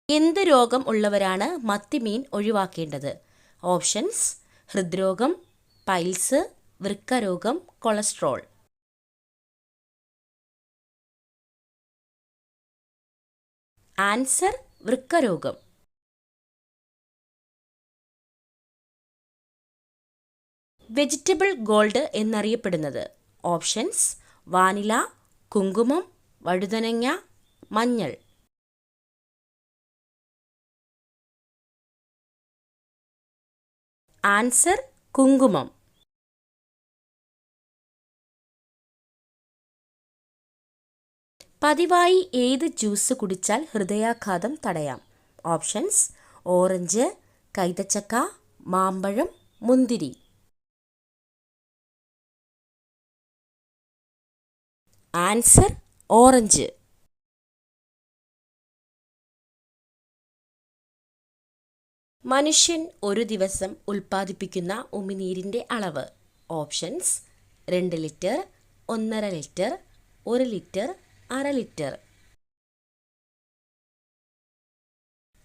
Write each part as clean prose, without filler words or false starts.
എന്ത് രോഗം ഉള്ളവരാണ് മത്തിമീൻ ഒഴിവാക്കേണ്ടത്? ഓപ്ഷൻസ്: ഹൃദ്രോഗം, പൈൽസ്, വൃക്കരോഗം, കൊളസ്ട്രോൾ. ആൻസർ: വൃക്കരോഗം. വെജിറ്റബിൾ ഗോൾഡ് എന്നറിയപ്പെടുന്നത്? ഓപ്ഷൻസ്: വാനില, കുങ്കുമം, വഴുതനങ്ങ, മഞ്ഞൾ. ആൻസർ: കുങ്കുമം. പതിവായി ഏത് ജ്യൂസ് കുടിച്ചാൽ ഹൃദയാഘാതം തടയാം? ഓപ്ഷൻസ്: ഓറഞ്ച്, കൈതച്ചക്ക, മാമ്പഴം, മുന്തിരി. Answer: orange. മനുഷ്യൻ ഒരു ദിവസം ഉൽപ്പാദിപ്പിക്കുന്ന ഉമിനീരിൻ്റെ അളവ്? ഓപ്ഷൻസ്: 2 ലിറ്റർ, 1.5 ലിറ്റർ, 1 ലിറ്റർ, അര ലിറ്റർ.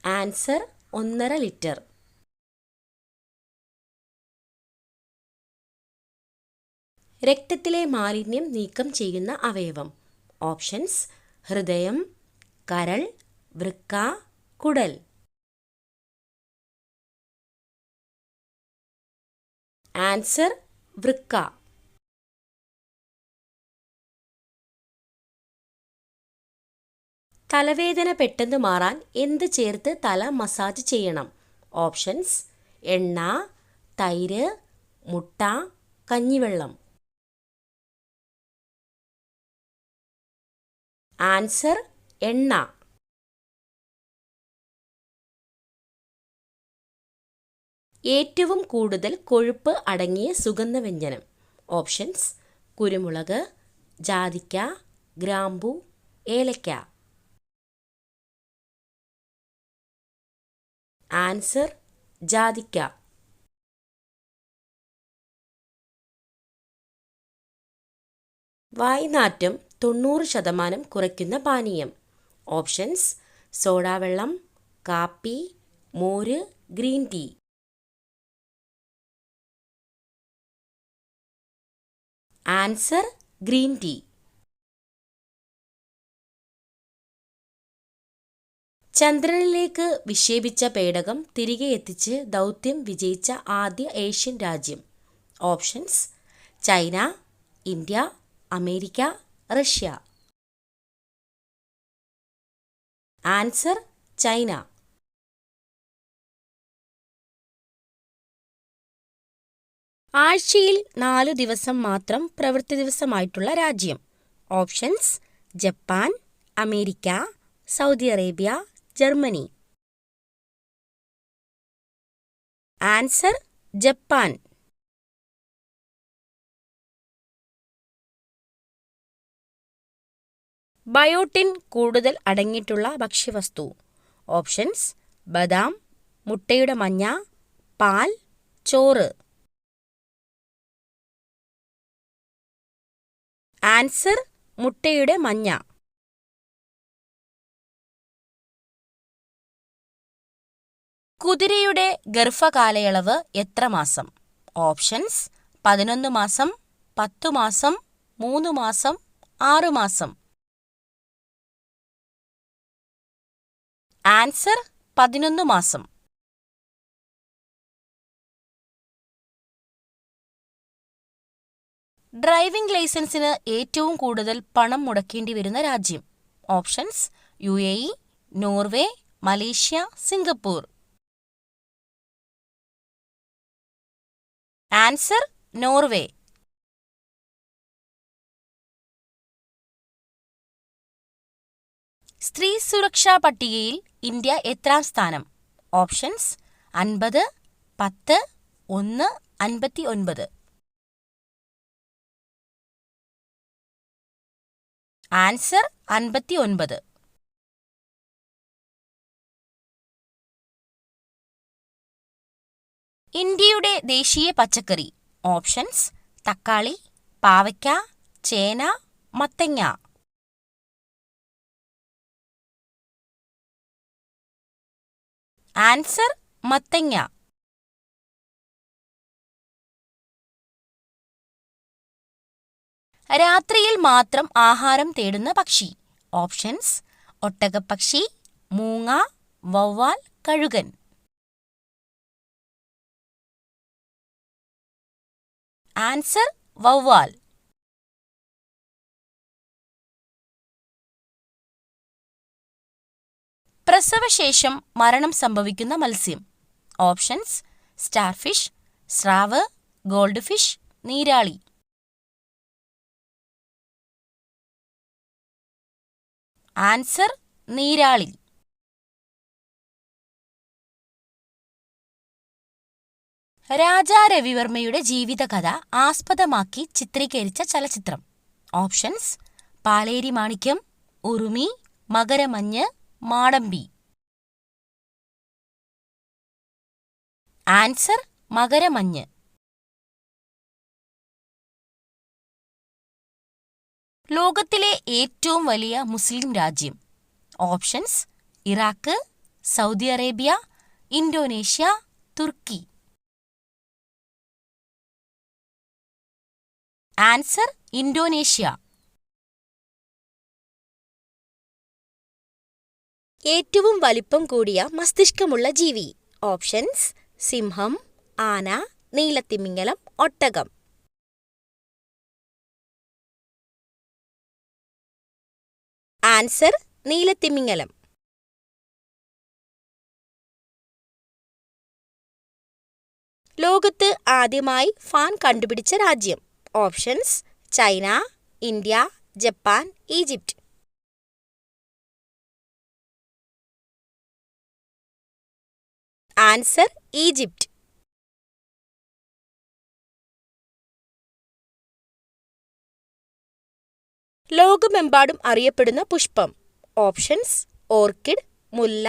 Answer: 1.5 litre. രക്തത്തിലെ മാലിന്യം നീക്കം ചെയ്യുന്ന അവയവം? ഓപ്ഷൻസ്: ഹൃദയം, കരൾ, വൃക്ക, കുടൽ. ആൻസർ: വൃക്ക. തലവേദന പെട്ടെന്ന് മാറാൻ എന്ത് ചേർത്ത് തല മസാജ് ചെയ്യണം? ഓപ്ഷൻസ്: എണ്ണ, തൈര്, മുട്ട, കഞ്ഞിവെള്ളം. ആൻസർ: എണ്ണ. ഏറ്റവും കൂടുതൽ കൊഴുപ്പ് അടങ്ങിയ സുഗന്ധവ്യഞ്ജനം? ഓപ്ഷൻസ്: കുരുമുളക്, ജാതിക്ക, ഗ്രാമ്പൂ, ഏലക്ക. ആൻസർ: ജാതിക്ക. വായ്നാറ്റം 90% കുറയ്ക്കുന്ന പാനീയം? ഓപ്ഷൻസ്: സോഡാവെള്ളം, കാപ്പി, മോര്, green tea. Answer: green tea. ചന്ദ്രനിലേക്ക് വിക്ഷേപിച്ച പേടകം തിരികെ എത്തിച്ച് ദൗത്യം വിജയിച്ച ആദ്യ ഏഷ്യൻ രാജ്യം? Options: China, India, America, Russia. Answer: China. ആഴ്ചയിൽ 4 ദിവസം മാത്രം പ്രവൃത്തി ദിവസമായിട്ടുള്ള രാജ്യം? Options: Japan, America, Saudi Arabia, Germany. Answer: Japan. Biotin കൂടുതൽ അടങ്ങിയിട്ടുള്ള ഭക്ഷ്യവസ്തു? ഓപ്ഷൻസ്: ബദാം, മുട്ടയുടെ മഞ്ഞ, പാൽ, ചോറ്. ആൻസർ: മുട്ടയുടെ മഞ്ഞ. കുതിരയുടെ ഗർഭകാലയളവ് എത്ര മാസം? ഓപ്ഷൻസ്: 11 മാസം, 10 മാസം, 3 മാസം, 6 മാസം. ആൻസർ: 11 മാസം. ഡ്രൈവിംഗ് ലൈസൻസിന് ഏറ്റവും കൂടുതൽ പണം മുടക്കേണ്ടി വരുന്ന രാജ്യം? Options: UAE, Norway, Malaysia, Singapore. Answer: Norway. സ്ത്രീ സുരക്ഷാ പട്ടികയിൽ ഇന്ത്യ എത്രാം സ്ഥാനം? ഓപ്ഷൻസ്: 50, 10, 1, 59. ആൻസർ: 59. ഇന്ത്യയുടെ ദേശീയ പച്ചക്കറി? ഓപ്ഷൻസ്: തക്കാളി, പാവയ്ക്ക, ചേന, മത്തങ്ങ. ആൻസർ മത്തങ്ങ. രാത്രിയിൽ മാത്രം ആഹാരം തേടുന്ന പക്ഷി. ഓപ്ഷൻസ്: ഒട്ടകപ്പക്ഷി, മൂങ്ങ, വവ്വാൽ, കഴുകൻ. ആൻസർ വവ്വാൽ. പ്രസവശേഷം മരണം സംഭവിക്കുന്ന മത്സ്യം. ഓപ്ഷൻസ്: സ്റ്റാർഫിഷ്, സ്രാവ്, ഗോൾഡ് ഫിഷ്, നീരാളി. ആൻസർ നീരാളി. രാജാ രവിവർമ്മയുടെ ജീവിതകഥ ആസ്പദമാക്കി ചിത്രീകരിച്ച ചലച്ചിത്രം. ഓപ്ഷൻസ്: പാലേരി മാണിക്യം, ഉറുമി, മകരമഞ്ഞ്, മാടമ്പി. ആൻസർ മകരമഞ്ഞ്. ലോകത്തിലെ ഏറ്റവും വലിയ മുസ്ലിം രാജ്യം. Options: Iraq, Saudi Arabia, Indonesia, Turkey. Answer Indonesia. ഏറ്റവും വലിപ്പം കൂടിയ മസ്തിഷ്കമുള്ള ജീവി. ഓപ്ഷൻസ്: സിംഹം, ആന, നീലത്തിമിംഗലം, ഒട്ടകം. ആൻസർ നീലത്തിമിംഗലം. ലോകത്ത് ആദ്യമായി ഫാൻ കണ്ടുപിടിച്ച രാജ്യം. Options: China, India, Japan, Egypt. Answer Egypt. ലോകമെമ്പാടും അറിയപ്പെടുന്ന പുഷ്പം. ഓപ്ഷൻസ്: ഓർക്കിഡ്, മുല്ല,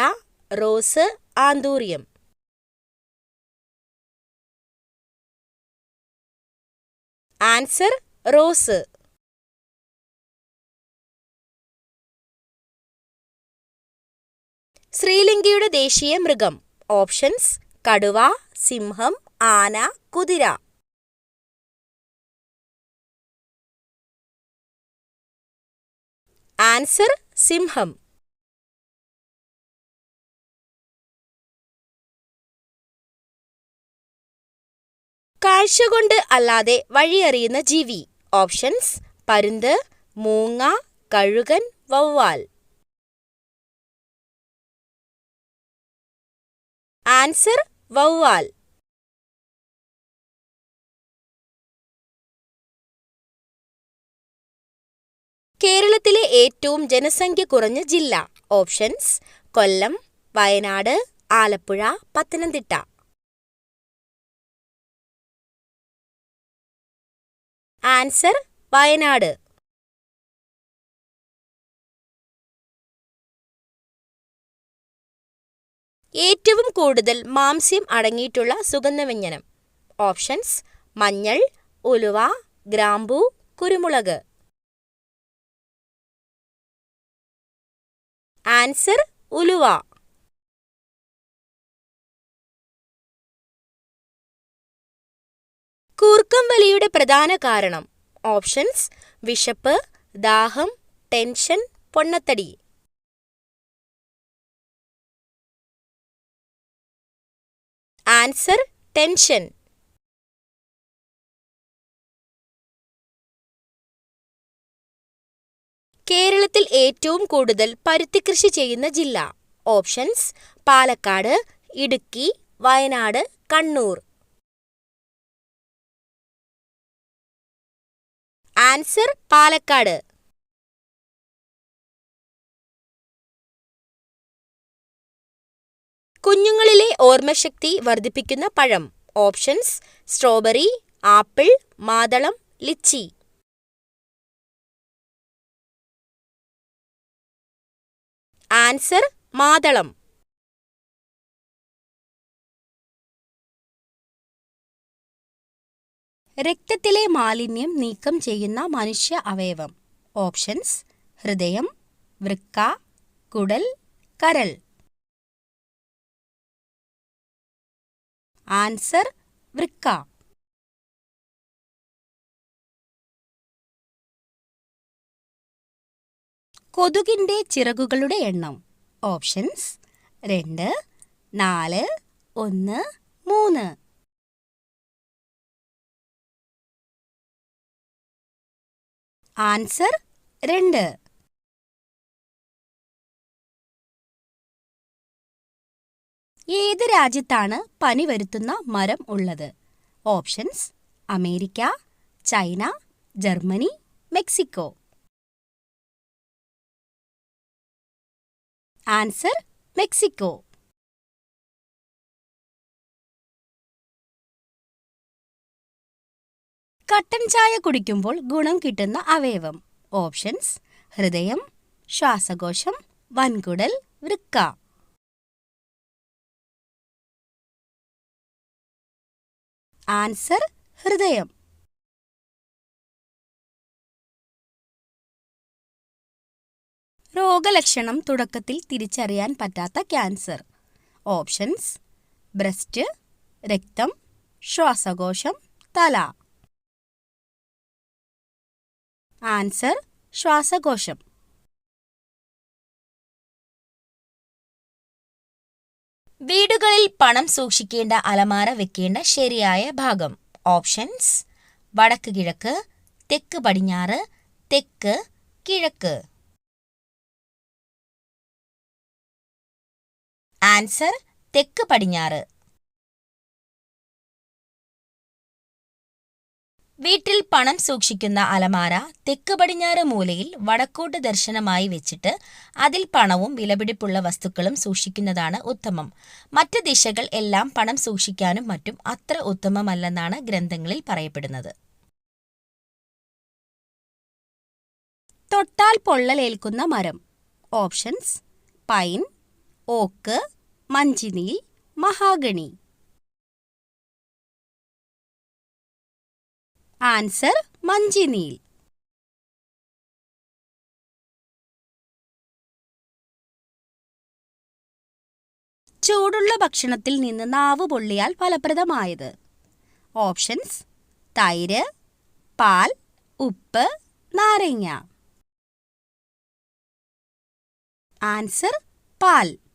റോസ്, ആന്തൂറിയം. Answer rose. ശ്രീലങ്കയുടെ ദേശീയ മൃഗം. ഓപ്ഷൻസ്: കടുവ, സിംഹം, ആന, കുതിര. ആൻസർ സിംഹം. കാഴ്ച കൊണ്ട് അല്ലാതെ വഴിയറിയുന്ന ജീവി. ഓപ്ഷൻസ്: പരുന്ത്, മൂങ്ങ, കഴുകൻ, വവ്വാൽ. ആൻസർ വവ്വാൽ. കേരളത്തിലെ ഏറ്റവും ജനസംഖ്യ കുറഞ്ഞ ജില്ല. ഓപ്ഷൻസ്: കൊല്ലം, വയനാട്, ആലപ്പുഴ, പത്തനംതിട്ട. ആൻസർ വയനാട്. ഏറ്റവും കൂടുതൽ മാംസ്യം അടങ്ങിയിട്ടുള്ള സുഗന്ധവ്യഞ്ജനം. ഓപ്ഷൻസ്: മഞ്ഞൾ, ഉലുവ, ഗ്രാമ്പൂ, കുരുമുളക്. ആൻസർ ഉലുവ. കൂർക്കം വലിയുടെ പ്രധാന കാരണം. ഓപ്ഷൻസ്: വിശപ്പ്, ദാഹം, ടെൻഷൻ, പൊണ്ണത്തടി. Answer tension. കേരളത്തിൽ ഏറ്റവും കൂടുതൽ പരുത്തി കൃഷി ചെയ്യുന്ന ജില്ല. ഓപ്ഷൻസ്: പാലക്കാട്, ഇടുക്കി, വയനാട്, കണ്ണൂർ. ആൻസർ പാലക്കാട്. കുഞ്ഞുങ്ങളിലെ ഓർമ്മശക്തി വർദ്ധിപ്പിക്കുന്ന പഴം. ഓപ്ഷൻസ്: സ്ട്രോബെറി, ആപ്പിൾ, മാതളം, ലിച്ചി. ആൻസർ മാതളം. രക്തത്തിലെ മാലിന്യം നീക്കം ചെയ്യുന്ന മനുഷ്യ അവയവം. ഓപ്ഷൻസ്: ഹൃദയം, വൃക്ക, കുടൽ, കരൾ. ആൻസർ വൃക്ക. കൊതുകിന്റെ ചിറകുകളുടെ എണ്ണം. ഓപ്ഷൻസ് 2, 4, 1, 3. ആൻസർ 2. ഏത് രാജ്യത്താണ് പനി വരുത്തുന്ന മരം ഉള്ളത്? Options America, China, Germany, Mexico. Answer Mexico. കട്ടൻ ചായ കുടിക്കുമ്പോൾ ഗുണം കിട്ടുന്ന അവയവം. ഓപ്ഷൻസ് ഹൃദയം, ശ്വാസകോശം, വൻകുടൽ, വൃക്ക. ആൻസർ ഹൃദയം. രോഗലക്ഷണം തുടക്കത്തിൽ തിരിച്ചറിയാൻ പറ്റാത്ത ക്യാൻസർ. ഓപ്ഷൻസ് ബ്രസ്റ്റ്, രക്തം, ശ്വാസകോശം, തല. ആൻസർ ശ്വാസകോശം. വീടുകളിൽ പണം സൂക്ഷിക്കേണ്ട അലമാര വെക്കേണ്ട ശരിയായ ഭാഗം. ഓപ്ഷൻസ് വടക്ക് കിഴക്ക്, തെക്ക് പടിഞ്ഞാറ്, തെക്ക് കിഴക്ക്. ആൻസർ തെക്ക് പടിഞ്ഞാറ്. വീട്ടിൽ പണം സൂക്ഷിക്കുന്ന അലമാര തെക്ക് പടിഞ്ഞാറ് മൂലയിൽ വടക്കോട്ട് ദർശനമായി വെച്ചിട്ട് അതിൽ പണവും വിലപിടിപ്പുള്ള വസ്തുക്കളും സൂക്ഷിക്കുന്നതാണ് ഉത്തമം. മറ്റ് ദിശകൾ എല്ലാം പണം സൂക്ഷിക്കാനും മറ്റും അത്ര ഉത്തമമല്ലെന്നാണ് ഗ്രന്ഥങ്ങളിൽ പറയപ്പെടുന്നത്. തൊട്ടാൽ പൊള്ളലേൽക്കുന്ന മരം. ഓപ്ഷൻസ് പൈൻ, ഓക്ക്, മഞ്ചിനീൽ, മഹാഗണി. ആൻസർ മഞ്ചിനീൽ. ചൂടുള്ള ഭക്ഷണത്തിൽ നിന്ന് നാവ് പൊള്ളിയാൽ ഫലപ്രദമായത്. ഓപ്ഷൻസ് തൈര്, പാൽ, ഉപ്പ്, നാരങ്ങ. ആൻസർ പാൽ.